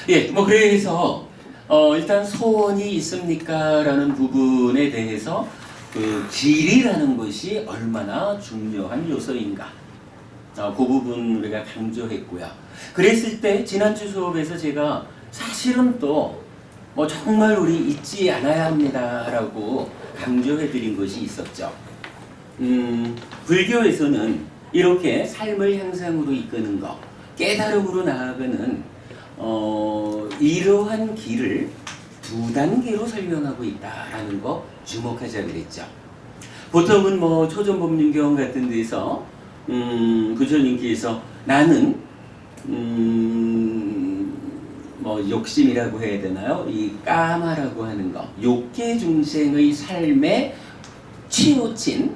예, 뭐 그래서 일단 소원이 있습니까? 라는 부분에 대해서 그 길이라는 것이 얼마나 중요한 요소인가. 그 부분 우리가 강조했고요. 그랬을 때 지난주 수업에서 제가 사실은 또 뭐 정말 우리 잊지 않아야 합니다라고 강조해드린 것이 있었죠. 불교에서는 이렇게 삶을 향상으로 이끄는 것, 깨달음으로 나아가는 이러한 길을 두 단계로 설명하고 있다라는 거 주목하자 그랬죠. 보통은 뭐 초전법륜경 같은 데서 부처님께서 나는 뭐 욕심이라고 해야 되나요? 이 까마라고 하는 거, 욕계 중생의 삶에 치우친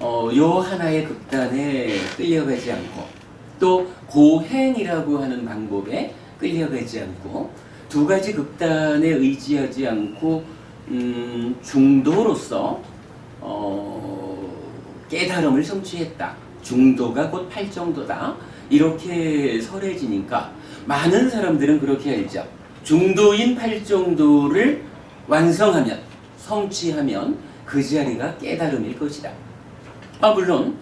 요 하나의 극단에 끌려가지 않고 또 고행이라고 하는 방법에 끌려가지 않고 두 가지 극단에 의지하지 않고 중도로서 깨달음을 성취했다. 중도가 곧 팔정도다. 이렇게 설해지니까 많은 사람들은 그렇게 알죠. 중도인 팔정도를 완성하면, 성취하면 그 자리가 깨달음일 것이다. 물론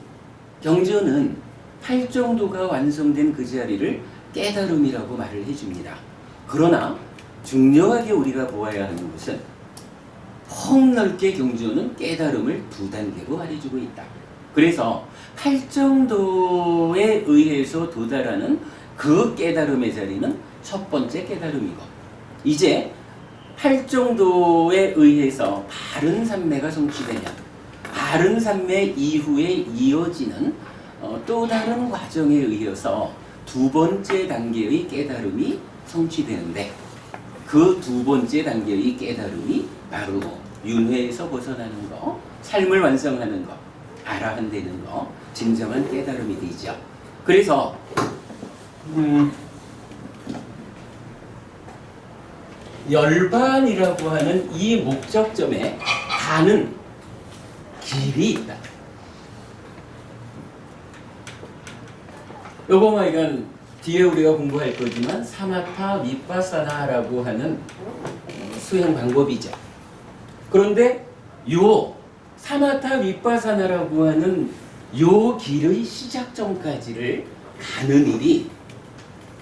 경전은 팔정도가 완성된 그 자리를 깨달음이라고 말을 해줍니다. 그러나 중요하게 우리가 보아야 하는 것은 폭넓게 경전은 깨달음을 두 단계로 말해주고 있다. 그래서 팔정도에 의해서 도달하는 그 깨달음의 자리는 첫 번째 깨달음이고, 이제 팔정도에 의해서 바른 삼매가 성취되면 바른 삼매 이후에 이어지는 또 다른 과정에 의해서 두 번째 단계의 깨달음이 성취되는데, 그 두 번째 단계의 깨달음이 바로 윤회에서 벗어나는 거, 삶을 완성하는 거, 아라한되는 거, 진정한 깨달음이 되죠. 그래서 열반이라고 하는 이 목적점에 가는 길이 있다. 요거만 이건 뒤에 우리가 공부할 거지만 사마타 미파사나라고 하는 수행 방법이죠. 그런데 요 사마타 미파사나라고 하는 요 길의 시작점까지를 가는 일이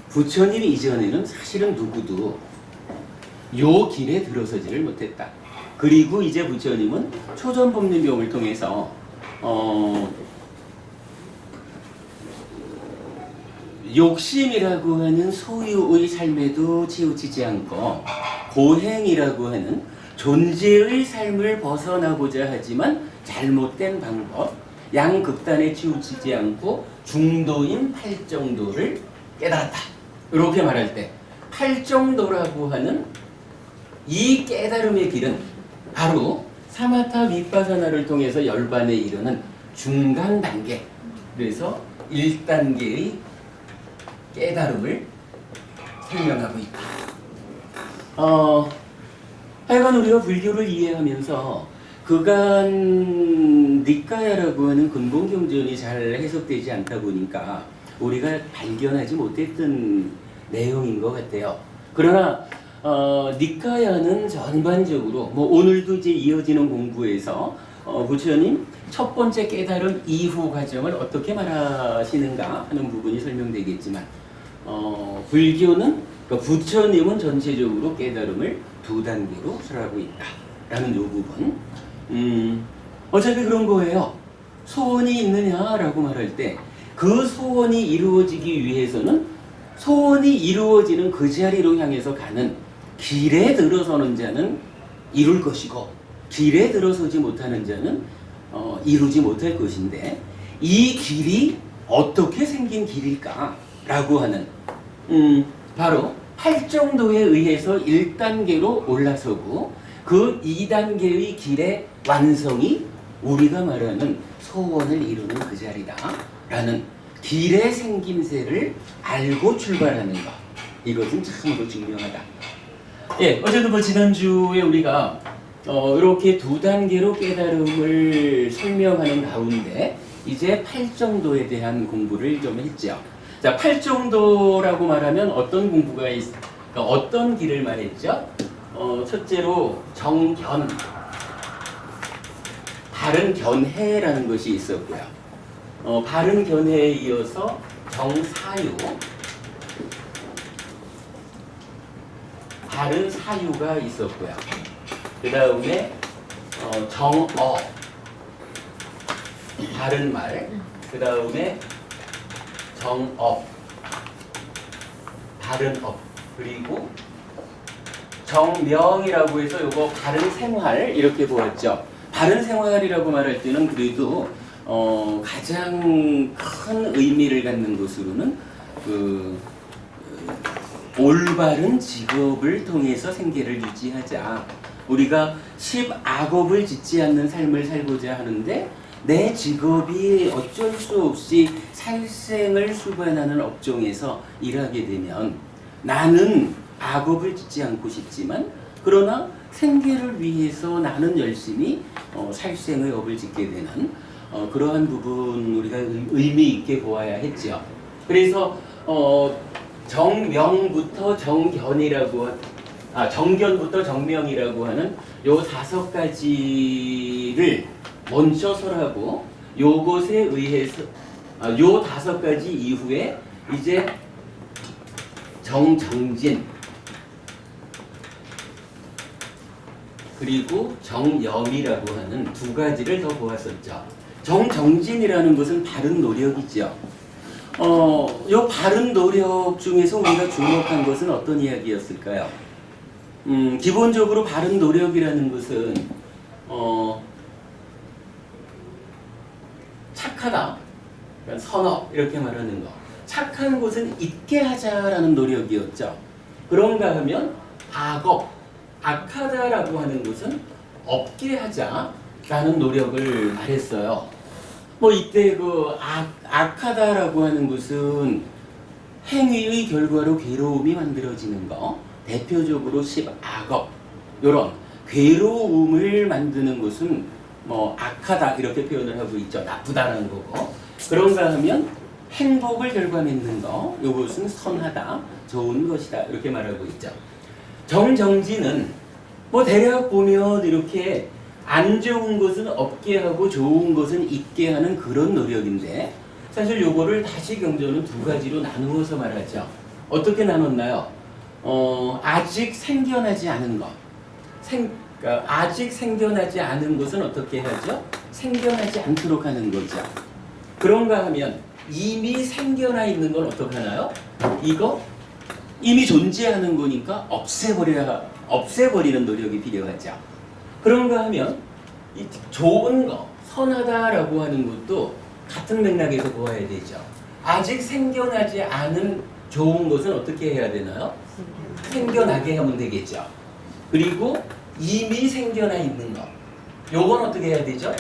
부처님 이전에는 사실은 누구도 요 길에 들어서지를 못했다. 그리고 이제 부처님은 초전법륜경을 통해서 욕심이라고 하는 소유의 삶에도 치우치지 않고 고행이라고 하는 존재의 삶을 벗어나고자 하지만 잘못된 방법, 양극단에 치우치지 않고 중도인 팔정도를 깨달았다. 이렇게 말할 때 팔정도라고 하는 이 깨달음의 길은 바로 사마타 미파사나를 통해서 열반에 이르는 중간 단계, 그래서 1단계의 깨달음을 설명하고 있다. 하여간 우리가 불교를 이해하면서 그간 니까야라고 하는 근본 경전이 잘 해석되지 않다 보니까 우리가 발견하지 못했던 내용인 것 같아요. 그러나 니까야는 전반적으로 뭐 오늘도 이제 이어지는 공부에서 부처님 첫 번째 깨달음 이후 과정을 어떻게 말하시는가 하는 부분이 설명되겠지만 불교는 부처님은 전체적으로 깨달음을 두 단계로 설하고 있다라는 이 부분. 어차피 그런 거예요. 소원이 있느냐라고 말할 때 그 소원이 이루어지기 위해서는 소원이 이루어지는 그 자리로 향해서 가는 길에 들어서는 자는 이룰 것이고, 길에 들어서지 못하는 자는 이루지 못할 것인데, 이 길이 어떻게 생긴 길일까라고 하는 바로 팔정도에 의해서 1단계로 올라서고 그 2단계의 길의 완성이 우리가 말하는 소원을 이루는 그 자리다라는 길의 생김새를 알고 출발하는 것, 이것은 참으로 중요하다. 예, 어쨌든 뭐 지난주에 우리가 이렇게 두 단계로 깨달음을 설명하는 가운데 이제 팔정도에 대한 공부를 좀 했죠. 자, 팔정도라고 말하면 어떤 공부가 그러니까 어떤 길을 말했죠? 첫째로 정견, 바른 견해라는 것이 있었고요. 바른 견해에 이어서 정사유, 바른 사유가 있었고요. 그 다음에 정어, 바른 말, 그 다음에 정업, 바른 업, 그리고 정명이라고 해서 요거 바른 생활 이렇게 보았죠. 바른 생활이라고 말할 때는 그래도 가장 큰 의미를 갖는 것으로는 올바른 직업을 통해서 생계를 유지하자. 우리가 10악업을 짓지 않는 삶을 살고자 하는데 내 직업이 어쩔 수 없이 살생을 수반하는 업종에서 일하게 되면 나는 악업을 짓지 않고 싶지만 그러나 생계를 위해서 나는 열심히 살생의 업을 짓게 되는 그러한 부분 우리가 의미 있게 보아야 했죠. 그래서 정명부터 정견이라고 정견부터 정명이라고 하는 요 5가지를 먼저 설하고 요것에 의해서 요 5가지 이후에 이제 정정진 그리고 정염이라고 하는 2가지를 더 보았었죠. 정정진이라는 것은 바른 노력이죠. 요 바른 노력 중에서 우리가 주목한 것은 어떤 이야기였을까요? 기본적으로 바른 노력이라는 것은 착하다, 그러니까 선업 이렇게 말하는 거. 착한 것은 있게 하자라는 노력이었죠. 그런가 하면 악업, 악하다라고 하는 것은 없게 하자라는 노력을 말했어요. 뭐 이때 악하다라고 하는 것은 행위의 결과로 괴로움이 만들어지는 거, 대표적으로 10악업, 요런 괴로움을 만드는 것은 뭐 악하다 이렇게 표현을 하고 있죠. 나쁘다라는 거고. 그런가 하면 행복을 결과맺는 거, 요것은 선하다, 좋은 것이다 이렇게 말하고 있죠. 정정진은 뭐 대략 보면 이렇게 안 좋은 것은 없게 하고 좋은 것은 있게 하는 그런 노력인데 사실 요거를 다시 경전은 2가지로 나누어서 말하죠. 어떻게 나눴나요? 아직 생겨나지 않은 것. 그러니까 아직 생겨나지 않은 것은 어떻게 하죠? 생겨나지 않도록 하는 거죠. 그런가 하면 이미 생겨나 있는 건 어떻게 하나요? 이거 이미 존재하는 거니까 없애버리는 노력이 필요하죠. 그런가 하면 이 좋은 거, 선하다라고 하는 것도 같은 맥락에서 보아야 되죠. 아직 생겨나지 않은 좋은 것은 어떻게 해야 되나요? 생겨나게 하면 되겠죠. 그리고 이미 생겨나 있는 거, 요건 어떻게 해야 되죠?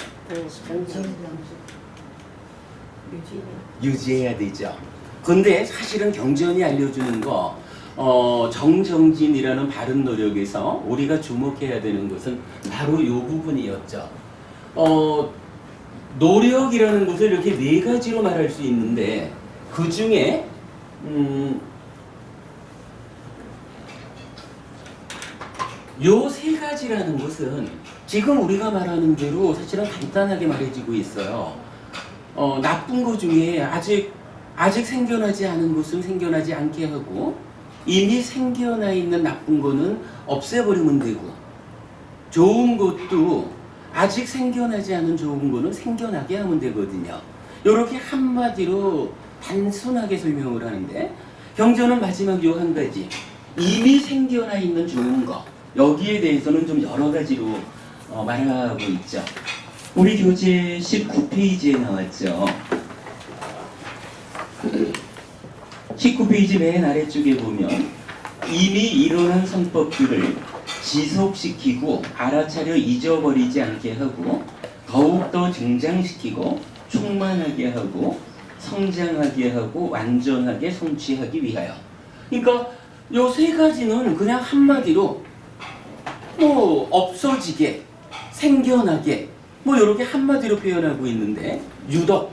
유지해야 되죠. 근데 사실은 경전이 알려주는 거 정정진이라는 바른 노력에서 우리가 주목해야 되는 것은 바로 이 부분이었죠. 노력이라는 것을 이렇게 4가지로 말할 수 있는데 그 중에 요 3가지라는 것은 지금 우리가 말하는 대로 사실은 간단하게 말해지고 있어요. 나쁜 것 중에 아직 생겨나지 않은 것은 생겨나지 않게 하고 이미 생겨나 있는 나쁜 거는 없애버리면 되고 좋은 것도 아직 생겨나지 않은 좋은 거는 생겨나게 하면 되거든요. 이렇게 한마디로 단순하게 설명을 하는데 경전은 마지막 요 1가지 이미 생겨나 있는 좋은 거 여기에 대해서는 좀 여러 가지로 말하고 있죠. 우리 교재 19페이지에 나왔죠. 19페이지 맨 아래쪽에 보면 이미 일어난 선법들을 지속시키고 알아차려 잊어버리지 않게 하고 더욱더 증장시키고 충만하게 하고 성장하게 하고 완전하게 성취하기 위하여. 그러니까 요 3가지는 그냥 한마디로 뭐 없어지게 생겨나게 뭐 이렇게 한마디로 표현하고 있는데 유독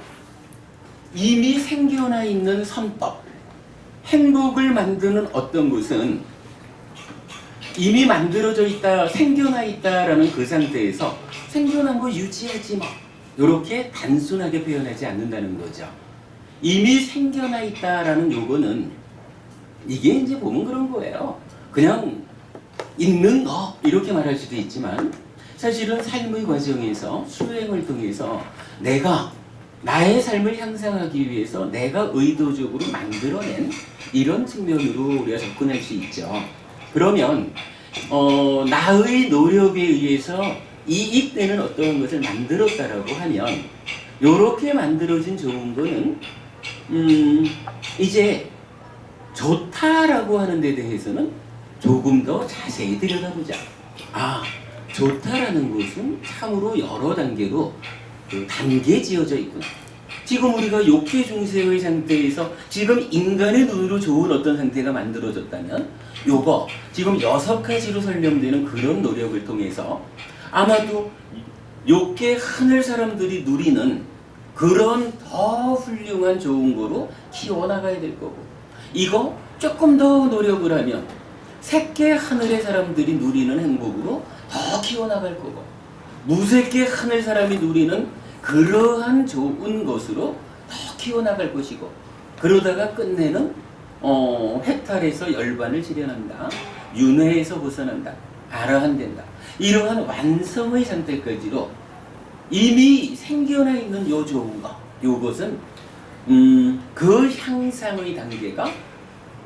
이미 생겨나 있는 선법 행복을 만드는 어떤 것은 이미 만들어져 있다, 생겨나 있다라는 그 상태에서 생겨난 거 유지하지 뭐. 이렇게 단순하게 표현하지 않는다는 거죠. 이미 생겨나 있다라는 요거는 이게 이제 보면 그런 거예요. 그냥 있는 거 이렇게 말할 수도 있지만 사실은 삶의 과정에서 수행을 통해서 내가 나의 삶을 향상하기 위해서 내가 의도적으로 만들어낸 이런 측면으로 우리가 접근할 수 있죠. 그러면 나의 노력에 의해서 이익되는 어떤 것을 만들었다라고 하면 이렇게 만들어진 좋은 거는 이제 좋다라고 하는 데 대해서는 조금 더 자세히 들여다보자. 아, 좋다라는 것은 참으로 여러 단계로 단계 지어져 있구나. 지금 우리가 욕해 중생의 상태에서 지금 인간의 눈으로 좋은 어떤 상태가 만들어졌다면 요거 지금 6가지로 설명되는 그런 노력을 통해서 아마도 욕해 하늘 사람들이 누리는 그런 더 훌륭한 좋은 거로 키워나가야 될 거고, 이거 조금 더 노력을 하면 새끼 하늘의 사람들이 누리는 행복으로 더 키워나갈 거고, 무색계 하늘 사람이 누리는 그러한 좋은 것으로 더 키워나갈 것이고, 그러다가 끝내는 해탈에서 열반을 실현한다, 윤회에서 벗어난다, 아라한된다, 이러한 완성의 상태까지로 이미 생겨나 있는 요 좋은 것, 요것은 그 향상의 단계가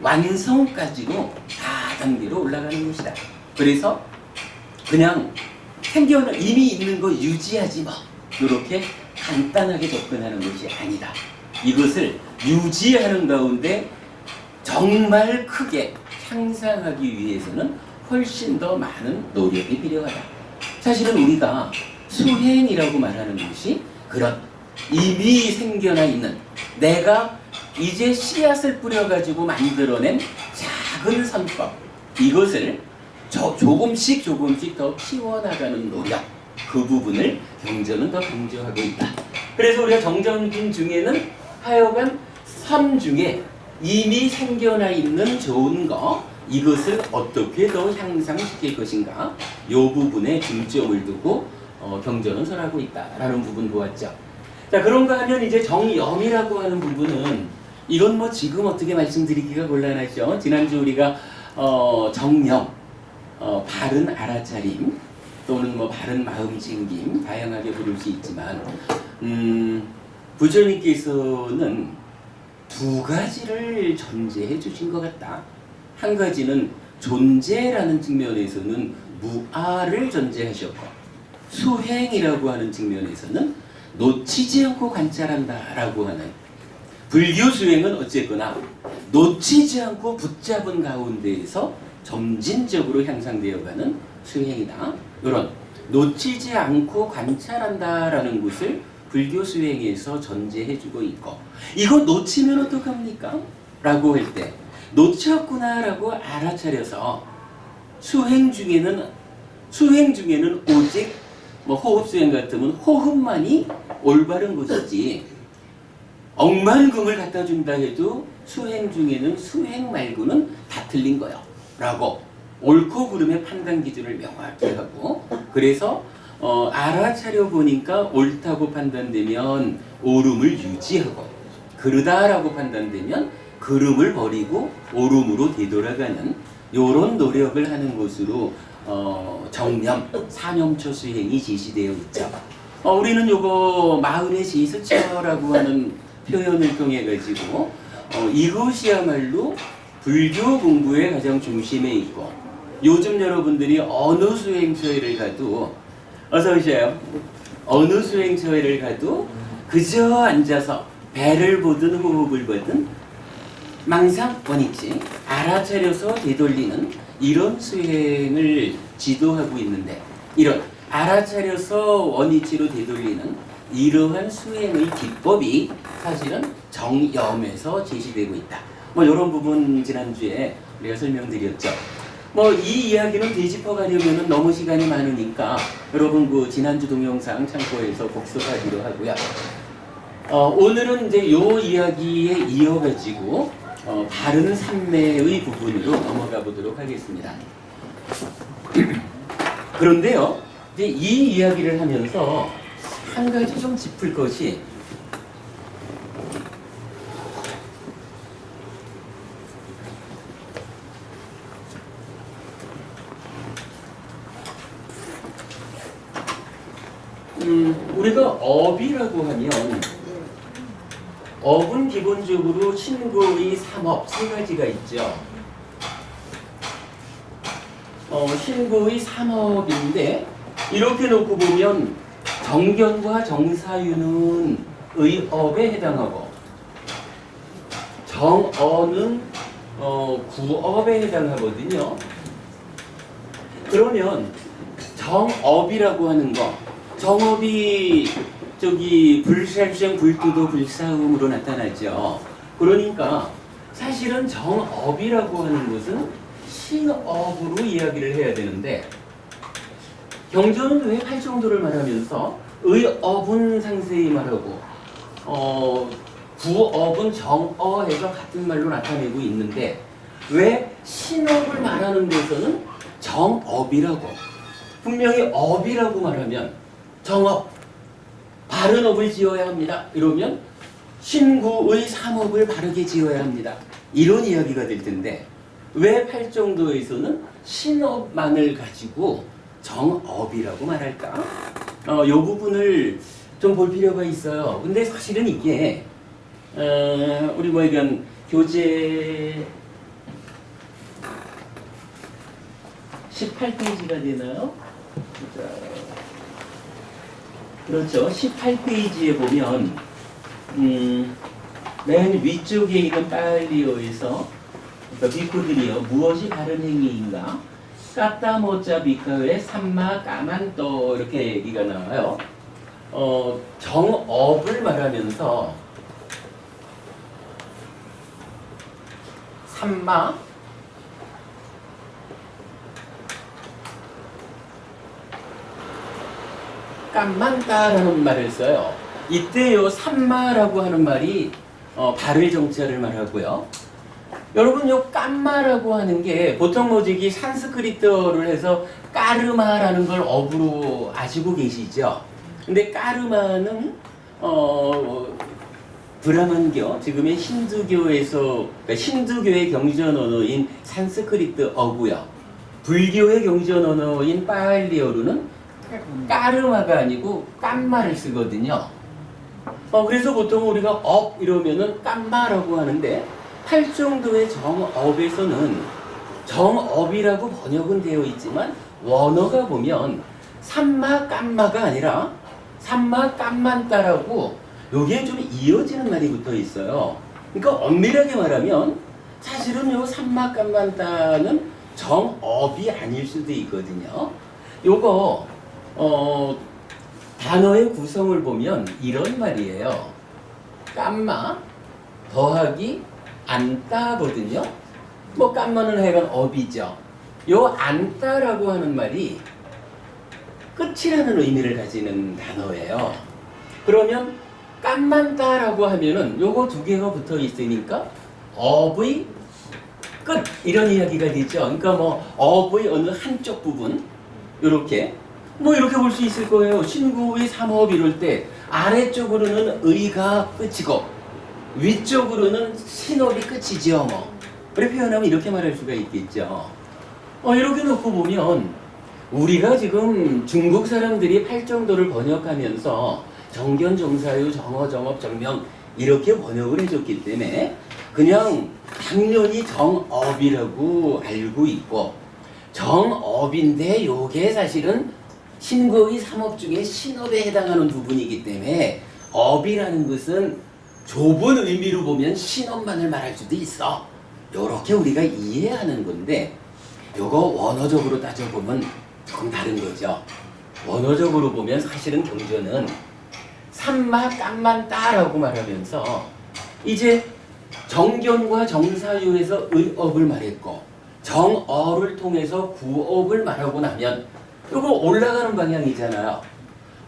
완성까지로 다단계로 올라가는 것이다. 그래서 그냥 생겨나 이미 있는 거 유지하지 마, 이렇게 간단하게 접근하는 것이 아니다. 이것을 유지하는 가운데 정말 크게 향상하기 위해서는 훨씬 더 많은 노력이 필요하다. 사실은 우리가 수행이라고 말하는 것이 그런 이미 생겨나 있는 내가 이제 씨앗을 뿌려가지고 만들어낸 작은 선법, 이것을 조금씩 더 키워나가는 노력, 그 부분을 경전은 더 강조하고 있다. 그래서 우리가 정전진 중에는 하여간 삶 중에 이미 생겨나 있는 좋은 거, 이것을 어떻게 더 향상시킬 것인가, 이 부분에 중점을 두고 경전은 설하고 있다라는 부분 보았죠. 자, 그런가 하면 이제 정염이라고 하는 부분은 이건 뭐 지금 어떻게 말씀드리기가 곤란하죠. 지난주 우리가 정령, 바른 알아차림 또는 뭐 바른 마음챙김 다양하게 부를 수 있지만 부처님께서는 두 가지를 전제해 주신 것 같다. 한 가지는 존재라는 측면에서는 무아를 전제하셨고, 수행이라고 하는 측면에서는 놓치지 않고 관찰한다라고 하는, 불교 수행은 어쨌거나 놓치지 않고 붙잡은 가운데에서 점진적으로 향상되어가는 수행이다. 이런 놓치지 않고 관찰한다라는 것을 불교 수행에서 전제해주고 있고, 이거 놓치면 어떡합니까? 라고 할 때 놓쳤구나 라고 알아차려서 수행 중에는 오직 뭐 호흡 수행 같으면 호흡만이 올바른 것이지, 억만금을 갖다 준다 해도 수행 중에는 수행 말고는 다 틀린 거야 라고 옳고 그름의 판단 기준을 명확히 하고, 그래서 알아차려 보니까 옳다고 판단되면 옳음을 유지하고, 그르다라고 판단되면 그름을 버리고 옳음으로 되돌아가는 요런 노력을 하는 것으로 정념, 사념초 수행이 제시되어 있죠. 우리는 요거 마음의 제스처라고 하는 표현을 통해 가지고 이것이야말로 불교 공부의 가장 중심에 있고, 요즘 여러분들이 어느 수행처에를 가도, 어서 오셔요. 어느 수행처에를 가도 그저 앉아서 배를 보든 호흡을 보든 망상 원위치 알아차려서 되돌리는 이런 수행을 지도하고 있는데, 이런 알아차려서 원위치로 되돌리는 이러한 수행의 기법이 사실은 정염에서 제시되고 있다. 뭐 이런 부분 지난주에 우리가 설명드렸죠. 뭐 이 이야기는 되짚어가려면 너무 시간이 많으니까 여러분 그 지난주 동영상 참고해서 복습하기로 하고요. 오늘은 이제 요 이야기에 이어가지고 바른 삼매의 부분으로 넘어가 보도록 하겠습니다. 그런데요, 이제 이 이야기를 하면서 한 가지 좀 짚을 것이 우리가 업이라고 하면 업은 기본적으로 신구의 삼업 세 가지가 있죠. 신구의 삼업인데 이렇게 놓고 보면 정견과 정사유는 의업에 해당하고 정어는 구업에 해당하거든요. 그러면 정업이라고 하는 거, 정업이 저기 불살생 불투도 불사음으로 나타나죠. 그러니까 사실은 정업이라고 하는 것은 신업으로 이야기를 해야 되는데 경전은 왜 팔정도를 말하면서 의업은 상세히 말하고 구업은 정어해서 같은 말로 나타내고 있는데 왜 신업을 말하는 데서는 정업이라고 분명히 업이라고 말하면 정업 바른 업을 지어야 합니다. 이러면 신구의 삼업을 바르게 지어야 합니다. 이런 이야기가 될 텐데 왜 팔정도에서는 신업만을 가지고 정업이라고 말할까? 이 부분을 좀 볼 필요가 있어요. 근데 사실은 이게 우리 뭐 이건 교재 18페이지가 되나요? 자, 그렇죠. 18페이지에 보면 맨 위쪽에 있는 빨리어에서 그러니까 비코들이요. 무엇이 바른 행위인가? 까따모짜 비카의 삼마 까만또 이렇게 얘기가 나와요. 정업을 말하면서 삼마 깜만따라는 말을 써요. 이때요 삼마라고 하는 말이 발을 정자를 말하고요. 여러분 요 깜마라고 하는 게 보통 뭐지기 산스크리트어를 해서 까르마라는 걸 업으로 아시고 계시죠? 근데 까르마는 브라만교 지금의 힌두교에서 그러니까 힌두교의 경전 언어인 산스크리트어고요. 불교의 경전 언어인 파알리어로는 까르마가 아니고 깜마를 쓰거든요. 그래서 보통 우리가 업 이러면은 깜마라고 하는데 팔정도의 정업에서는 정업이라고 번역은 되어 있지만 원어가 보면 삼마 깜마가 아니라 삼마 깜만따라고 여기에 좀 이어지는 말이 붙어 있어요. 그러니까 엄밀하게 말하면 사실은 요 삼마 깜만따는 정업이 아닐 수도 있거든요. 요거 단어의 구성을 보면 이런 말이에요. 깜마 더하기 안따거든요. 뭐 깜마는 하여간 업이죠. 요 안따라고 하는 말이 끝이라는 의미를 가지는 단어예요. 그러면 깜만따라고 하면은 요거 두 개가 붙어 있으니까 업의 끝 이런 이야기가 되죠. 그러니까 뭐 업의 어느 한쪽 부분 요렇게 뭐 이렇게 볼 수 있을 거예요. 신구의 삼업 이럴 때 아래쪽으로는 의가 끝이고 위쪽으로는 신업이 끝이죠. 뭐 그렇게 표현하면 이렇게 말할 수가 있겠죠. 이렇게 놓고 보면 우리가 지금 중국 사람들이 팔정도를 번역하면서 정견, 정사유, 정어, 정업, 정명 이렇게 번역을 해줬기 때문에 그냥 당연히 정업이라고 알고 있고 정업인데 요게 사실은 신구의 삼업 중에 신업에 해당하는 부분이기 때문에 업이라는 것은 좁은 의미로 보면 신업만을 말할 수도 있어. 요렇게 우리가 이해하는 건데 요거 원어적으로 따져보면 조금 다른 거죠. 원어적으로 보면 사실은 경전은 삼마 깜만따라고 말하면서 이제 정견과 정사유에서 의업을 말했고 정어를 통해서 구업을 말하고 나면 요거 올라가는 방향이잖아요.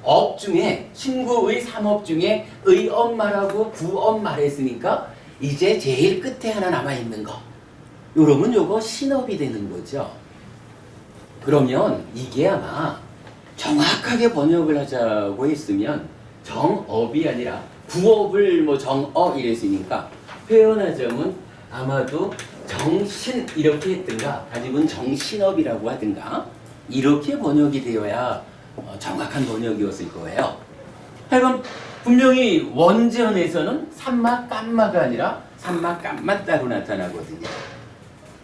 업 중에 신구의 삼업 중에 의업 말하고 구업 말했으니까 이제 제일 끝에 하나 남아있는 거 요러면 요거 신업이 되는 거죠. 그러면 이게 아마 정확하게 번역을 하자고 했으면 정업이 아니라 구업을 뭐 정어 이랬으니까 표현하자면 아마도 정신 이렇게 했든가 아니면 정신업이라고 하든가 이렇게 번역이 되어야 정확한 번역이었을 거예요. 하여간 분명히 원전에서는 산마 깜마가 아니라 산마 깜마따로 나타나거든요.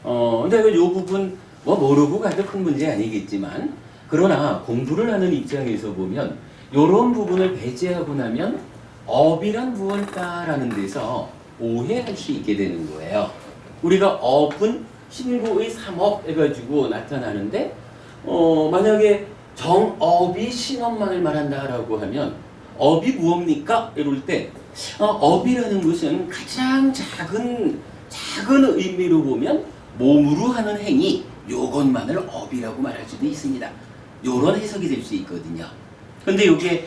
근데 이 부분 뭐 모르고 가도 큰 문제 아니겠지만 그러나 공부를 하는 입장에서 보면 이런 부분을 배제하고 나면 업이란 무엇일까라는 데서 오해할 수 있게 되는 거예요. 우리가 업은 신구의 삼업 해가지고 나타나는데 만약에 정업이 신업만을 말한다라고 하면 업이 무엇입니까? 이럴 때 업이라는 것은 가장 작은 의미로 보면 몸으로 하는 행위 요것만을 업이라고 말할 수도 있습니다. 요런 해석이 될 수 있거든요. 근데 이게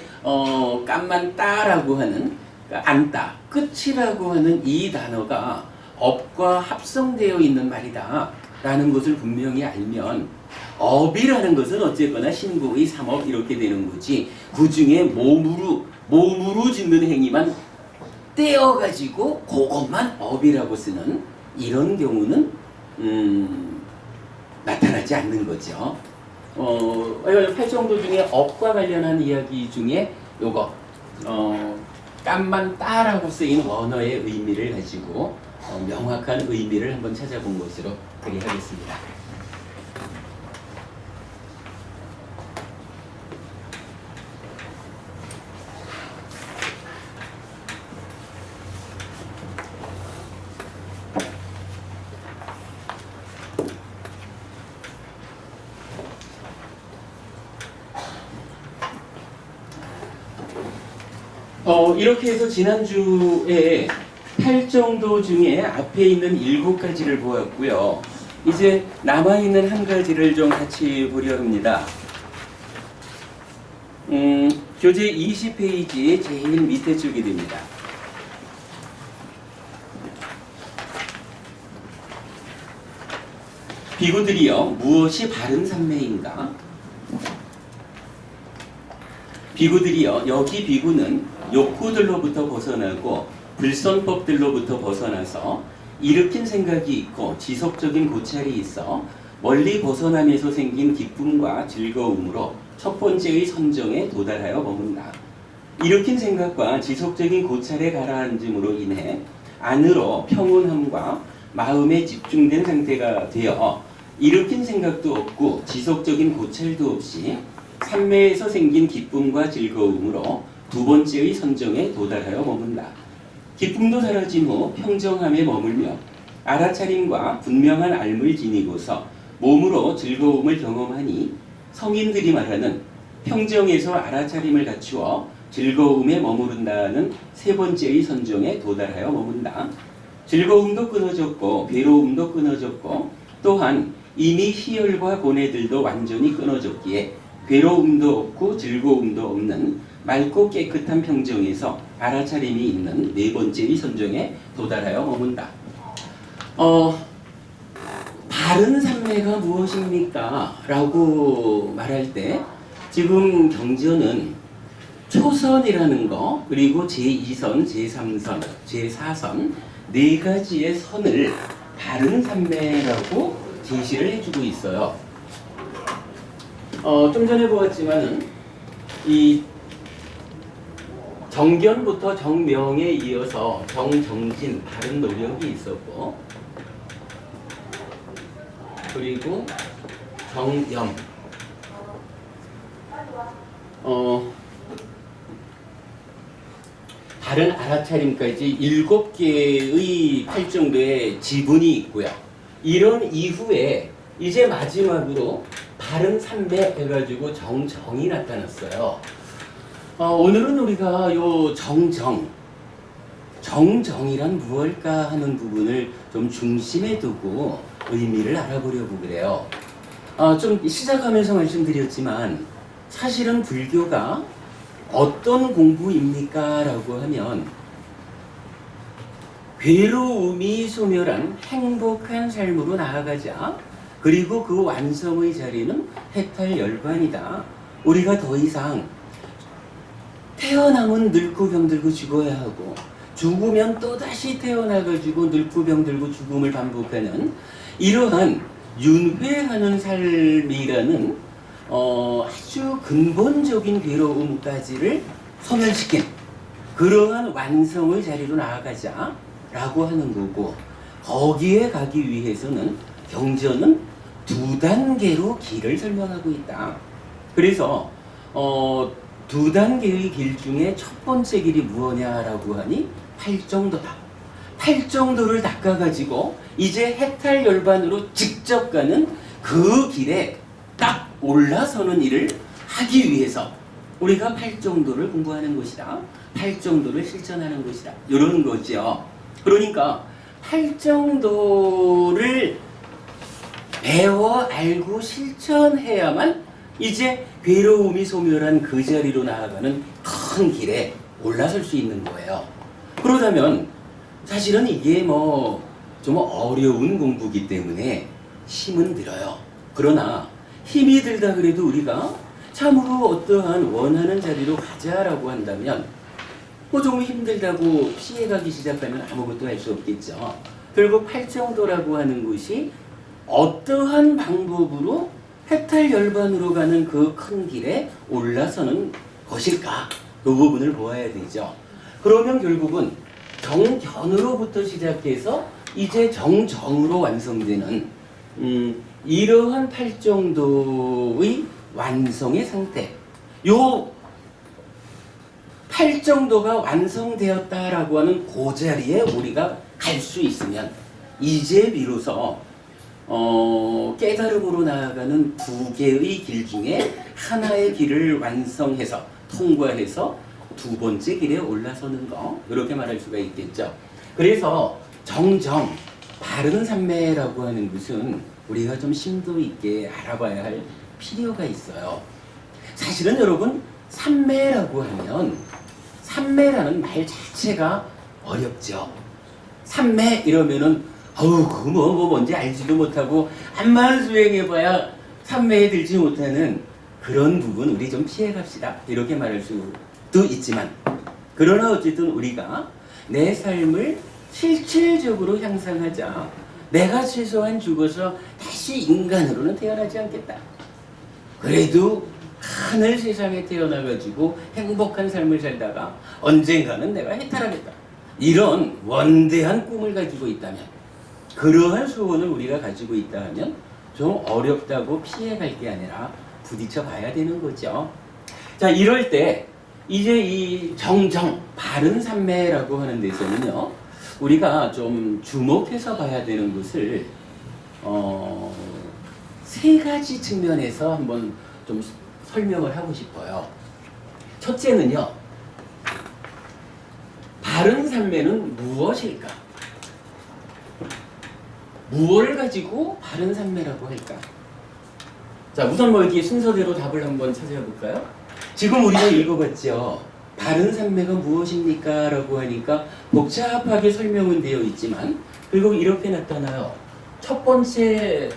깜만따라고 하는 안따 끝이라고 하는 이 단어가 업과 합성되어 있는 말이다 라는 것을 분명히 알면 업이라는 것은 어쨌거나 신구의 삼업 이렇게 되는 거지 그 중에 몸으로 짓는 행위만 떼어가지고 그것만 업이라고 쓰는 이런 경우는 나타나지 않는 거죠. 팔정도 중에 업과 관련한 이야기 중에 요거 깜만따라고 쓰인 원어의 의미를 가지고 명확한 의미를 한번 찾아본 것으로 그리하겠습니다. 이렇게 해서 지난주에 8정도 중에 앞에 있는 7가지를 보았고요. 이제 남아있는 한 가지를 좀 같이 보려 합니다. 교재 20페이지 제일 밑에 쪽이 됩니다. 비구들이여 무엇이 바른 삼매인가? 비구들이여 여기 비구는 욕구들로부터 벗어나고 불선법들로부터 벗어나서 일으킨 생각이 있고 지속적인 고찰이 있어 멀리 벗어남에서 생긴 기쁨과 즐거움으로 첫 번째의 선정에 도달하여 머문다. 일으킨 생각과 지속적인 고찰에 가라앉음으로 인해 안으로 평온함과 마음에 집중된 상태가 되어 일으킨 생각도 없고 지속적인 고찰도 없이 삼매에서 생긴 기쁨과 즐거움으로 두 번째의 선정에 도달하여 머문다. 기쁨도 사라진 후 평정함에 머물며 알아차림과 분명한 알을 지니고서 몸으로 즐거움을 경험하니 성인들이 말하는 평정에서 알아차림을 갖추어 즐거움에 머무른다는 세 번째의 선정에 도달하여 머문다. 즐거움도 끊어졌고 괴로움도 끊어졌고 또한 이미 희열과 고뇌들도 완전히 끊어졌기에 괴로움도 없고 즐거움도 없는 맑고 깨끗한 평정에서 알아차림이 있는 네 번째의 선정에 도달하여 머문다. 바른 삼매가 무엇입니까? 라고 말할 때 지금 경전은 초선이라는 거 그리고 제2선, 제3선, 제4선 네 가지의 선을 바른 삼매라고 제시를 해주고 있어요. 좀 전에 보았지만은 이 정견부터 정명에 이어서 정정진 바른 노력이 있었고 그리고 정염 바른 알아차림까지 7개의 8정도의 지분이 있고요. 이런 이후에 이제 마지막으로 바른 삼매 해가지고 정정이 나타났어요. 오늘은 우리가 요 정정이란 무엇일까 하는 부분을 좀 중심에 두고 의미를 알아보려고 그래요. 좀 시작하면서 말씀드렸지만 사실은 불교가 어떤 공부입니까? 라고 하면 괴로움이 소멸한 행복한 삶으로 나아가자 그리고 그 완성의 자리는 해탈 열반이다. 우리가 더 이상 태어나면 늙고 병들고 죽어야 하고 죽으면 또다시 태어나가지고 늙고 병들고 죽음을 반복하는 이러한 윤회하는 삶이라는 아주 근본적인 괴로움까지를 소멸시킨 그러한 완성의 자리로 나아가자라고 하는 거고, 거기에 가기 위해서는 경전은 두 단계로 길을 설명하고 있다. 그래서 두 단계의 길 중에 첫 번째 길이 무엇냐라고 하니 팔정도다. 팔정도를 닦아가지고 이제 해탈 열반으로 직접 가는 그 길에 딱 올라서는 일을 하기 위해서 우리가 팔정도를 공부하는 것이다. 팔정도를 실천하는 것이다. 이런 거죠. 그러니까 팔정도를 배워 알고 실천해야만 이제 괴로움이 소멸한 그 자리로 나아가는 큰 길에 올라설 수 있는 거예요. 그러다면 사실은 이게 좀 어려운 공부이기 때문에 힘은 들어요. 그러나 힘이 들다 그래도 우리가 참으로 어떠한 원하는 자리로 가자라고 한다면 좀 힘들다고 피해가기 시작하면 아무것도 할 수 없겠죠. 결국 팔정도라고 하는 것이 어떠한 방법으로 해탈 열반으로 가는 그 큰 길에 올라서는 것일까? 그 부분을 보아야 되죠. 그러면 결국은 정견으로부터 시작해서 이제 정정으로 완성되는 이러한 팔정도의 완성의 상태. 요 팔정도가 완성되었다라고 하는 그 자리에 우리가 갈 수 있으면 이제 비로소 깨달음으로 나아가는 두 개의 길 중에 하나의 길을 완성해서 통과해서 두 번째 길에 올라서는 거, 이렇게 말할 수가 있겠죠. 그래서 정정, 바른 삼매라고 하는 것은 우리가 좀 심도 있게 알아봐야 할 필요가 있어요. 사실은 여러분, 삼매라고 하면 삼매라는 말 자체가 어렵죠. 삼매 이러면은 그거 뭔지 알지도 못하고 암만 수행해봐야 삼매에 들지 못하는 그런 부분 우리 좀 피해갑시다. 이렇게 말할 수도 있지만, 그러나 어쨌든 우리가 내 삶을 실질적으로 향상하자. 내가 최소한 죽어서 다시 인간으로는 태어나지 않겠다. 그래도 하늘 세상에 태어나가지고 행복한 삶을 살다가 언젠가는 내가 해탈하겠다. 이런 원대한 꿈을 가지고 있다면, 그러한 소원을 우리가 가지고 있다 하면 좀 어렵다고 피해갈 게 아니라 부딪혀 봐야 되는 거죠. 자, 이럴 때 이제 이 정정, 바른 삼매라고 하는 데서는요, 우리가 좀 주목해서 봐야 되는 것을 세 가지 측면에서 한번 좀 설명을 하고 싶어요. 첫째는요, 바른 삼매는 무엇일까? 무엇을 가지고 바른 삼매라고 할까? 자, 우선 이렇게 순서대로 답을 한번 찾아볼까요? 지금 우리가 읽어봤죠. 바른 삼매가 무엇입니까? 라고 하니까 복잡하게 설명은 되어 있지만 결국 이렇게 나타나요. 첫 번째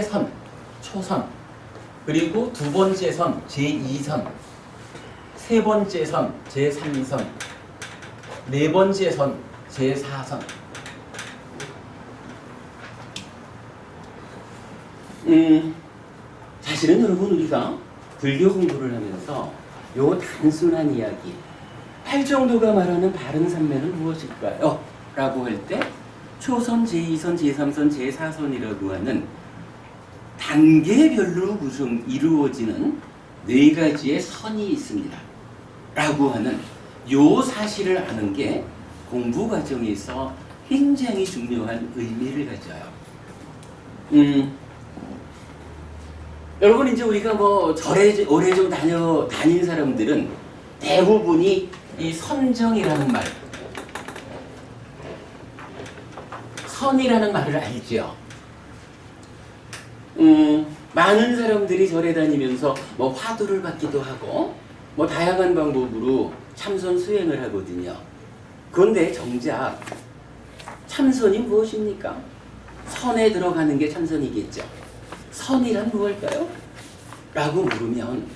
선, 초선, 그리고 두 번째 선, 제2선, 세 번째 선, 제3선, 네 번째 선, 제4선. 사실은 여러분, 우리가 불교 공부를 하면서 요 단순한 이야기, 팔정도가 말하는 바른 삼매는 무엇일까요? 라고 할 때 초선, 제2선, 제3선, 제4선이라고 하는 단계별로 이루어지는 네 가지의 선이 있습니다. 라고 하는 요 사실을 아는 게 공부 과정에서 굉장히 중요한 의미를 가져요. 여러분, 이제 우리가 절에 오래 좀 다닌 사람들은 대부분이 이 선정이라는 말, 선이라는 말을 알죠. 많은 사람들이 절에 다니면서 화두를 받기도 하고 다양한 방법으로 참선 수행을 하거든요. 그런데 정작 참선이 무엇입니까? 선에 들어가는 게 참선이겠죠. 선이란 무엇일까요? 라고 물으면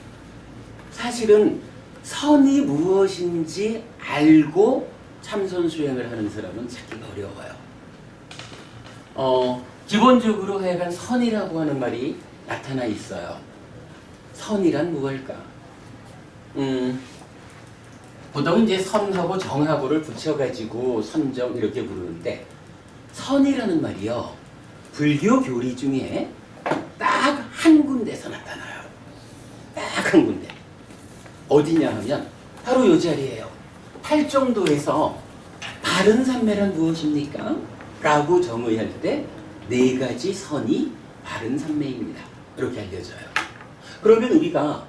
사실은 선이 무엇인지 알고 참선 수행을 하는 사람은 찾기가 어려워요. 기본적으로 하여간 선이라고 하는 말이 나타나 있어요. 선이란 무엇일까? 보통 이제 선하고 정하고를 붙여가지고 선정 이렇게 부르는데, 선이라는 말이요, 불교 교리 중에 딱 한 군데서 나타나요. 딱 한 군데. 어디냐 하면 바로 이 자리예요. 팔정도에서 바른 삼매란 무엇입니까? 라고 정의할 때 네 가지 선이 바른 삼매입니다. 이렇게 알려져요. 그러면 우리가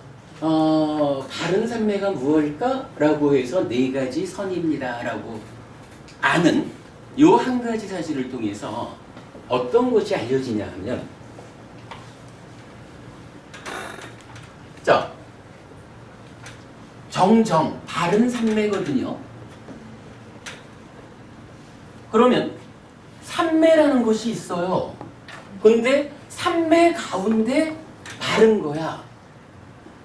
바른 삼매가 무엇일까? 라고 해서 네 가지 선입니다. 라고 아는 요 한 가지 사실을 통해서 어떤 것이 알려지냐 하면, 자, 정정, 바른 삼매거든요. 그러면 삼매라는 것이 있어요. 근데 삼매 가운데 바른 거야.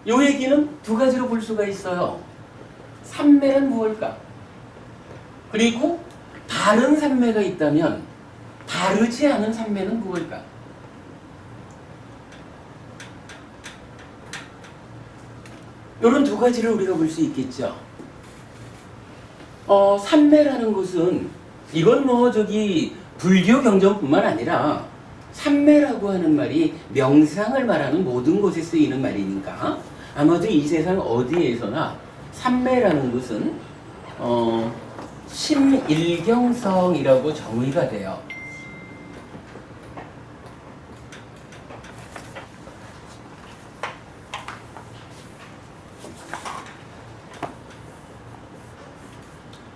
요 얘기는 두 가지로 볼 수가 있어요. 삼매란 무엇일까? 그리고 바른 삼매가 있다면 바르지 않은 삼매는 무엇일까? 이런 두 가지를 우리가 볼 수 있겠죠. 삼매라는 것은 이건 불교 경전뿐만 아니라 삼매라고 하는 말이 명상을 말하는 모든 곳에 쓰이는 말이니까 아마도 이 세상 어디에서나 삼매라는 것은 심일경성이라고 정의가 돼요.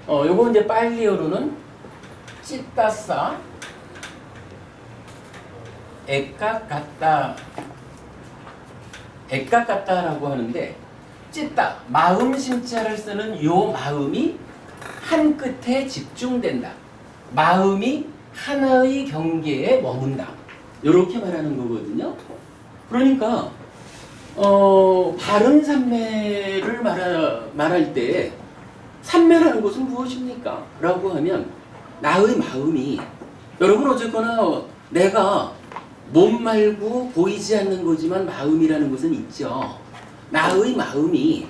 요거 이제 빨리어로는 찌따싸 액각같다라고 하는데, 찌따, 마음 심자를 쓰는 요 마음이 한 끝에 집중된다. 마음이 하나의 경계에 머문다. 이렇게 말하는 거거든요. 그러니까 바른 삼매를 말할 때 삼매라는 것은 무엇입니까? 라고 하면 나의 마음이, 여러분 어쨌거나 내가 몸 말고 보이지 않는 거지만 마음이라는 것은 있죠. 나의 마음이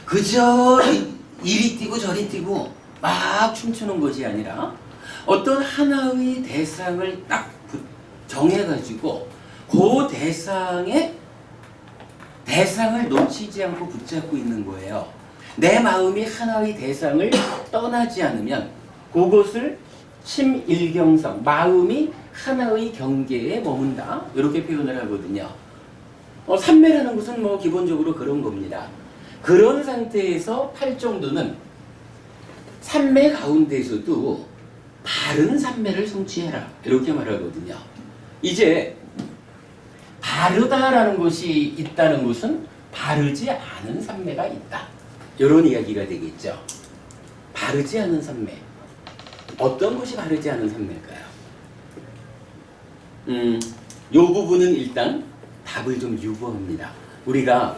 그저 이리 뛰고 저리 뛰고 막 춤추는 것이 아니라 어떤 하나의 대상을 딱 정해가지고 그 대상을 놓치지 않고 붙잡고 있는 거예요. 내 마음이 하나의 대상을 떠나지 않으면 그것을 심일경성, 마음이 하나의 경계에 머문다, 이렇게 표현을 하거든요. 삼매라는 것은 기본적으로 그런 겁니다. 그런 상태에서 팔정도는 삼매 가운데서도 바른 삼매를 성취해라, 이렇게 말하거든요. 이제 바르다라는 것이 있다는 것은 바르지 않은 삼매가 있다, 이런 이야기가 되겠죠. 바르지 않은 삼매, 어떤 것이 바르지 않은 삼매일까요? 요 부분은 일단 답을 좀 유보합니다. 우리가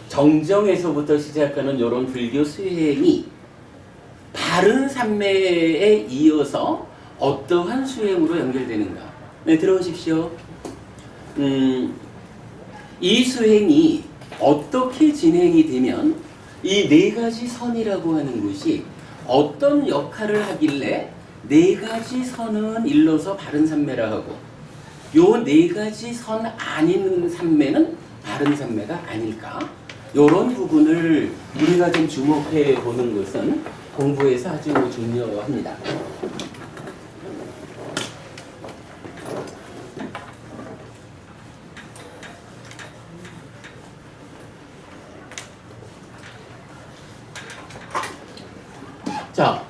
정정에서부터 시작하는 이런 불교 수행이 바른 삼매에 이어서 어떠한 수행으로 연결되는가? 네, 들어오십시오. 이 수행이 어떻게 진행이 되면 이 네 가지 선이라고 하는 것이 어떤 역할을 하길래 네 가지 선은 일러서 바른 삼매라 하고 요 네 가지 선 아닌 삼매는 바른 삼매가 아닐까? 요런 부분을 우리가 좀 주목해 보는 것은 공부에서 아주 중요합니다. 자,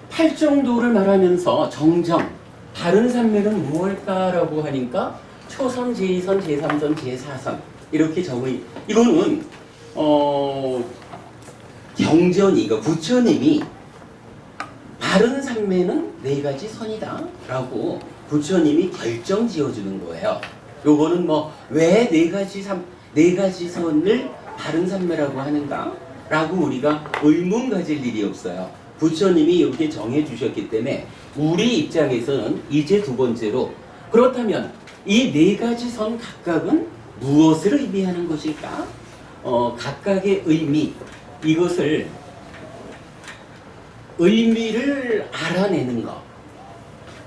팔정도를 말하면서 정정, 바른 삼매는 무엇일까라고 하니까 초선, 제2선, 제3선, 제4선 이렇게 이거는 경전이, 그러니까 부처님이 바른 삼매는 네 가지 선이다 라고 부처님이 결정 지어주는 거예요. 요거는 뭐 왜 네 가지 선을 바른 삼매라고 하는가? 라고 우리가 의문 가질 일이 없어요. 부처님이 이렇게 정해 주셨기 때문에 우리 입장에서는 이제 두 번째로 그렇다면 이 네 가지 선 각각은 무엇을 의미하는 것일까? 각각의 의미, 이것을 의미를 알아내는 것.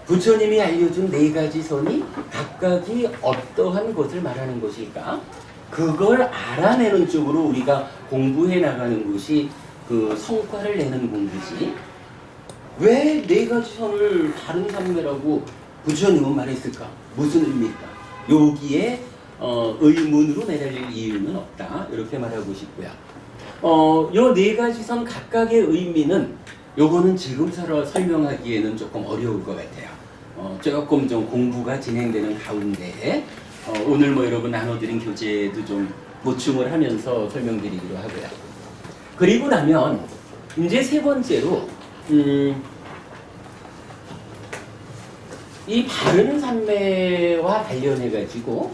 부처님이 알려준 네 가지 선이 각각이 어떠한 것을 말하는 것일까? 그걸 알아내는 쪽으로 우리가 공부해 나가는 것이 그 성과를 내는 공부지. 왜 네 가지 선을 다른 삼매라고 부처님은 말했을까? 무슨 의미일까? 여기에 의문으로 매달릴 이유는 없다. 이렇게 말하고 싶고요. 요 네 가지 선 각각의 의미는 요거는 지금 설명하기에는 조금 어려울 것 같아요. 조금 좀 공부가 진행되는 가운데에 오늘 뭐 여러분 나눠드린 교재도 좀 보충을 하면서 설명드리기로 하고요. 그리고 나면 이제 세 번째로 이 바른 삼매와 관련해 가지고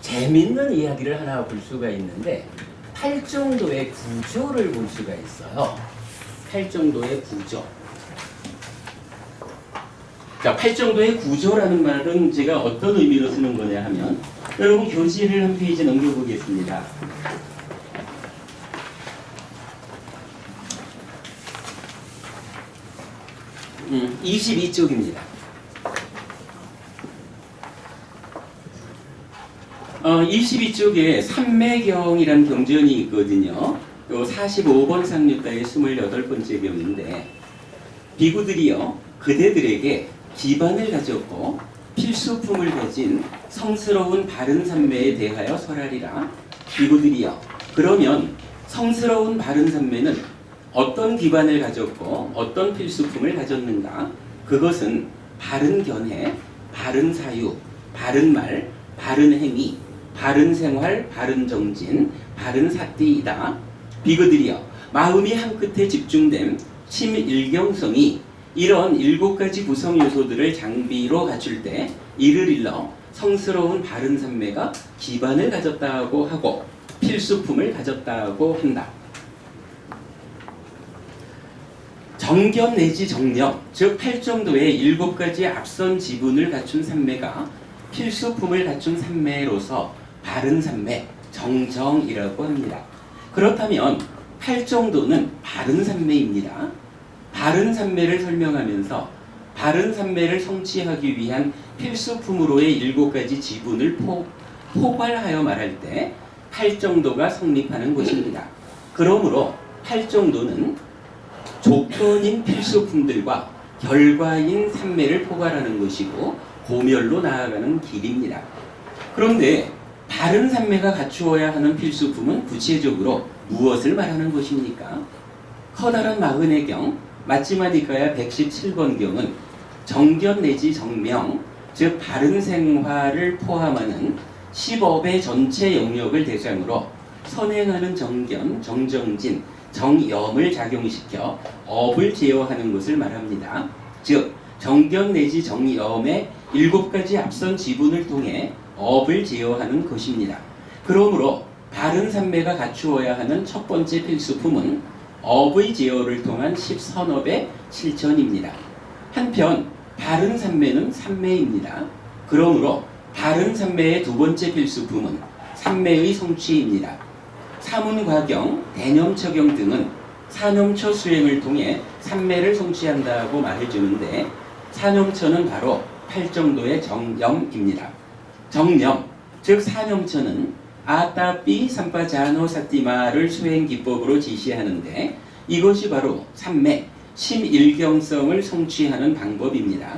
재밌는 이야기를 하나 볼 수가 있는데 팔정도의 구조를 볼 수가 있어요. 팔정도의 구조. 자, 팔정도의 구조라는 말은 제가 어떤 의미로 쓰는 거냐 하면 여러분 교지를 한 페이지 넘겨보겠습니다. 22쪽입니다. 22쪽에 삼매경이라는 경전이 있거든요. 요 45번 상류가의 28번째 경인데 비구들이요 그대들에게 기반을 가졌고 필수품을 가진 성스러운 바른 삼매에 대하여 설하리라. 비구들이요 그러면 성스러운 바른 삼매는 어떤 기반을 가졌고 어떤 필수품을 가졌는가? 그것은 바른 견해, 바른 사유, 바른 말, 바른 행위, 바른 생활, 바른 정진, 바른 사띠이다. 비그들이여 마음이 한 끝에 집중됨 심일경성이 이런 7가지 구성 요소들을 장비로 갖출 때 이를 일러 성스러운 바른 삼매가 기반을 가졌다고 하고 필수품을 가졌다고 한다. 정견 내지 정령, 즉 팔정도의 7가지 앞선 지분을 갖춘 삼매가 필수품을 갖춘 삼매로서 바른 삼매, 정정이라고 합니다. 그렇다면 팔정도는 바른 삼매입니다. 바른 삼매를 설명하면서 바른 삼매를 성취하기 위한 필수품으로의 7가지 지분을 포괄하여 말할 때 팔정도가 성립하는 것입니다. 그러므로 팔정도는 조건인 필수품들과 결과인 삼매를 포괄하는 것이고 고멸로 나아가는 길입니다. 그런데 바른 삼매가 갖추어야 하는 필수품은 구체적으로 무엇을 말하는 것입니까? 커다란 마흔의 경 마지마니까야 117번 경은 정견 내지 정명, 즉 바른 생활을 포함하는 10업의 전체 영역을 대상으로 선행하는 정견, 정정진, 정염을 작용시켜 업을 제어하는 것을 말합니다. 즉 정견 내지 정염의 7가지 앞선 지분을 통해 업을 제어하는 것입니다. 그러므로 바른 삼매가 갖추어야 하는 첫 번째 필수품은 업의 제어를 통한 10선업의 실천입니다. 한편 바른 삼매는 삼매입니다. 그러므로 바른 삼매의 두 번째 필수품은 삼매의 성취입니다. 사문과경, 대념처경 등은 사념처 수행을 통해 삼매를 성취한다고 말해주는데 사념처는 바로 팔정도의 정념입니다. 정념, 즉 사념처는 아따삐 삼파자노 사띠마를 수행 기법으로 지시하는데 이것이 바로 삼매, 심일경성을 성취하는 방법입니다.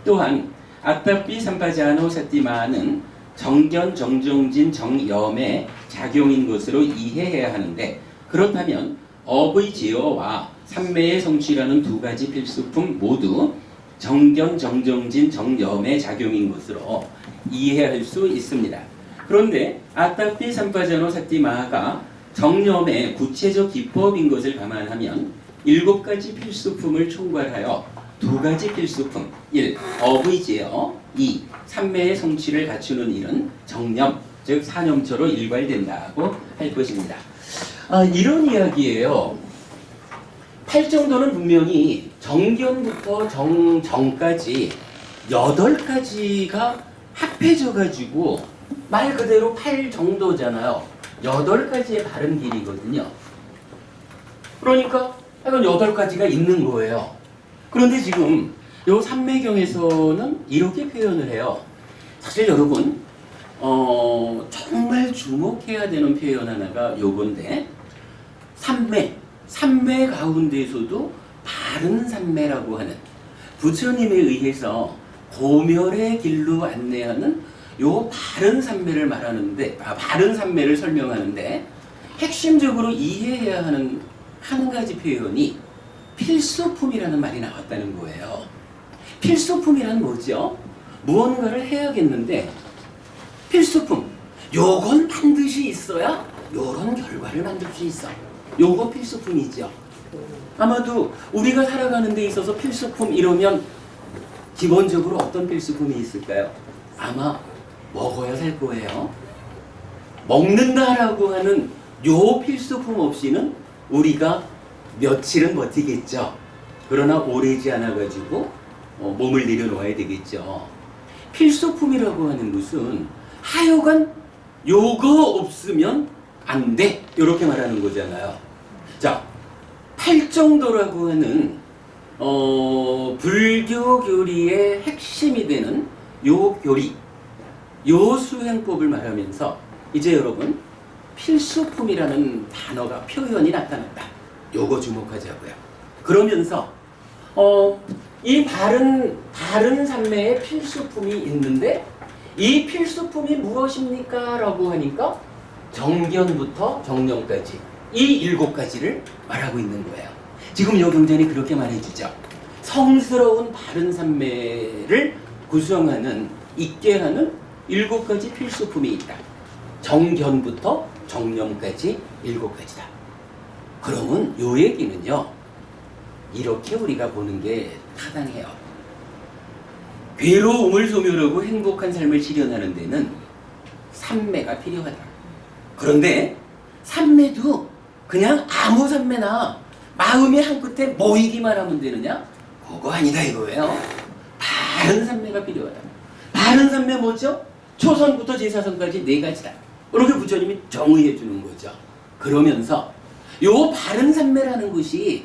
또한 아따삐 삼파자노 사띠마는 정견, 정정진, 정염의 작용인 것으로 이해해야 하는데 그렇다면 업의 제어와 삼매의 성취라는 두 가지 필수품 모두 정견, 정정진, 정염의 작용인 것으로 이해할 수 있습니다. 그런데 아따삐 삼파자노 사띠마가 정념의 구체적 기법인 것을 감안하면 7가지 필수품을 총괄하여 두 가지 필수품. 1. 업의 제어. 2. 삼매의 성취를 갖추는 일은 정념, 즉 사념처로 일괄된다고 할 것입니다. 이런 이야기예요. 팔정도는 분명히 정견부터 정까지 8가지가 합해져 가지고 말 그대로 팔정도잖아요. 8가지의 바른 길이거든요. 그러니까 약간 8가지가 있는 거예요. 그런데 지금 요 삼매경에서는 이렇게 표현을 해요. 사실 여러분 정말 주목해야 되는 표현 하나가 요건데, 삼매 가운데서도 바른 삼매라고 하는, 부처님에 의해서 고멸의 길로 안내하는 요 바른 삼매를 말하는데, 바른 삼매를 설명하는데 핵심적으로 이해해야 하는 한 가지 표현이 필수품이라는 말이 나왔다는 거예요. 필수품이란 뭐죠? 무언가를 해야겠는데 필수품, 요건 반드시 있어야 요런 결과를 만들 수 있어. 요거 필수품이죠. 아마도 우리가 살아가는 데 있어서 필수품 이러면 기본적으로 어떤 필수품이 있을까요? 아마 먹어야 살 거예요. 먹는다라고 하는 요 필수품 없이는 우리가 며칠은 버티겠죠. 그러나 오래지 않아가지고 몸을 내려놓아야 되겠죠. 필수품이라고 하는 것은 하여간 요거 없으면 안 돼, 이렇게 말하는 거잖아요. 자, 팔정도라고 하는 불교 교리의 핵심이 되는 요 교리, 요 수행법을 말하면서 이제 여러분 필수품이라는 단어가, 표현이 나타났다. 요거 주목하자고요. 그러면서 이 바른 삼매의 필수품이 있는데 이 필수품이 무엇입니까? 라고 하니까 정견부터 정념까지 이 7가지를 말하고 있는 거예요. 지금 요 경전이 그렇게 말해주죠. 성스러운 바른 삼매를 구성하는, 있게 하는 7가지 필수품이 있다. 정견부터 정념까지 7가지다. 그러면 요 얘기는요, 이렇게 우리가 보는 게 타당해요. 괴로움을 소멸하고 행복한 삶을 실현하는 데는 삼매가 필요하다. 그런데 삼매도 그냥 아무 삼매나 마음의 한 끝에 모이기만 하면 되느냐? 그거 아니다 이거예요. 바른 삼매가 필요하다. 바른 삼매 뭐죠? 초선부터 제사선까지 4가지다. 이렇게 부처님이 정의해 주는 거죠. 그러면서 요 바른 삼매라는 것이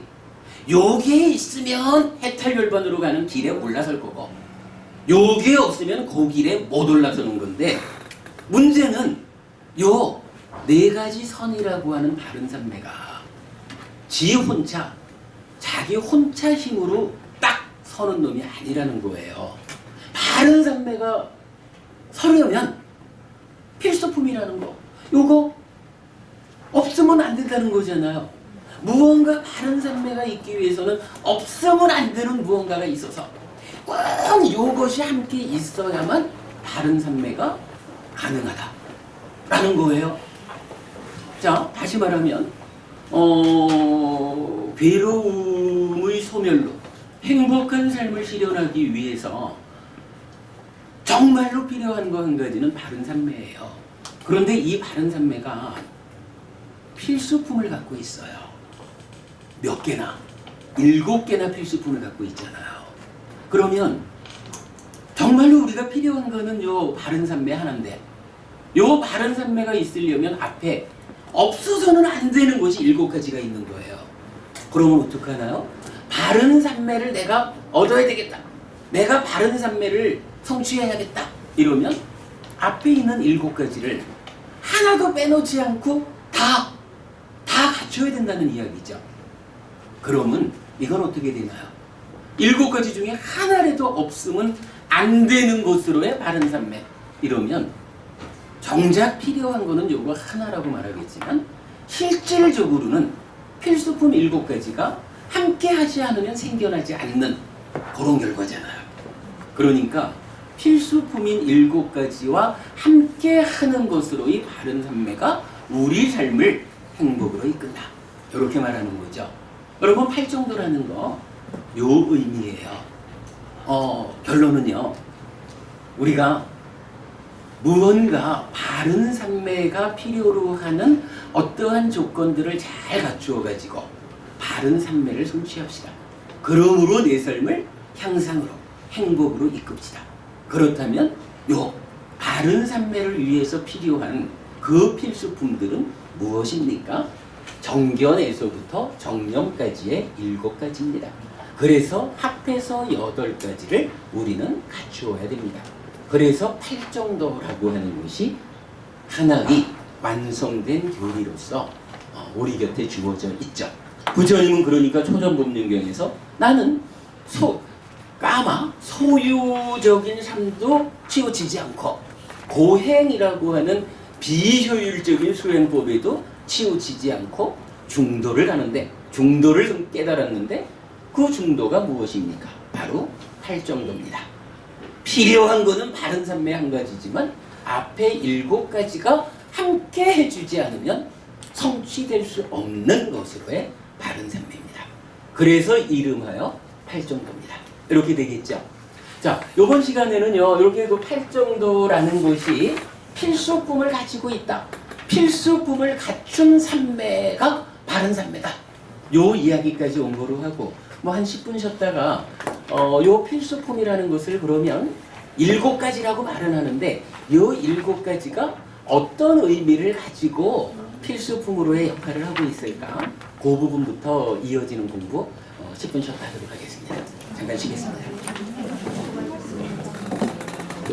요게 있으면 해탈멸반으로 가는 길에 올라설 거고, 요게 없으면 그 길에 못 올라서는 건데, 문제는 요 4가지 선이라고 하는 바른 삼매가 지 혼자, 자기 혼자 힘으로 딱 서는 놈이 아니라는 거예요. 바른 삼매가 서려면 필수품이라는 거, 요거 없으면 안 된다는 거잖아요. 무언가 바른 삼매가 있기 위해서는 없으면 안 되는 무언가가 있어서 꼭 요것이 함께 있어야만 바른 삼매가 가능하다라는 거예요. 자, 다시 말하면 괴로움의 소멸로 행복한 삶을 실현하기 위해서 정말로 필요한 거 한 가지는 바른 삼매예요. 그런데 이 바른 삼매가 필수품을 갖고 있어요. 몇 개나? 7개나 필수품을 갖고 있잖아요. 그러면 정말로 우리가 필요한 거는 요 바른 삼매 하나인데, 요 바른 삼매가 있으려면 앞에 없어서는 안 되는 것이 7가지가 있는 거예요. 그러면 어떡하나요? 바른 삼매를 내가 얻어야 되겠다. 내가 바른 삼매를 성취해야겠다. 이러면 앞에 있는 7가지를 하나도 빼놓지 않고 다 갖춰야 된다는 이야기죠. 그러면 이건 어떻게 되나요? 7가지 중에 하나라도 없으면 안 되는 것으로의 바른 삼매. 이러면 정작 필요한 거는 요거 하나라고 말하겠지만 실질적으로는 필수품 7가지가 함께 하지 않으면 생겨나지 않는 그런 결과잖아요. 그러니까 필수품인 7가지와 함께 하는 것으로의 바른 삼매가 우리 삶을 행복으로 이끈다. 이렇게 말하는 거죠. 여러분 팔정도라는 거 요 의미예요. 결론은요. 우리가 무언가 바른 삶매가 필요로 하는 어떠한 조건들을 잘 갖추어 가지고 바른 삶매를 성취합시다. 그러므로 내 삶을 향상으로 행복으로 이끕시다. 그렇다면 요 바른 삶매를 위해서 필요한 그 필수품들은 무엇입니까? 정견에서부터 정념까지의 7가지입니다. 그래서 합해서 8가지를 우리는 갖추어야 됩니다. 그래서 팔정도라고 하는 것이 하나의 완성된 교리로서 우리 곁에 주어져 있죠. 부처님은 그러니까 초전법륜경에서 나는 소유적인 삶도 치우치지 않고 고행이라고 하는 비효율적인 수행법에도 치우치지 않고 중도를 가는데, 중도를 깨달았는데 그 중도가 무엇입니까? 바로 팔정도입니다. 필요한 것은 바른 삶의 한 가지지만 앞에 7가지가 함께 해주지 않으면 성취될 수 없는 것으로의 바른 삶입니다. 그래서 이름하여 팔정도입니다. 이렇게 되겠죠. 자, 이번 시간에는요, 이렇게 그 팔정도라는 것이 필수품을 가지고 있다. 필수품을 갖춘 삶매가 바른 삶매다. 요 이야기까지 온 거로 하고, 뭐 한 10분 쉬었다가 요 필수품이라는 것을 그러면 7가지라고 말은 하는데, 요 7가지가 어떤 의미를 가지고 필수품으로의 역할을 하고 있을까? 그 부분부터 이어지는 공부 10분 쉬었다 하도록 하겠습니다. 잠깐 쉬겠습니다.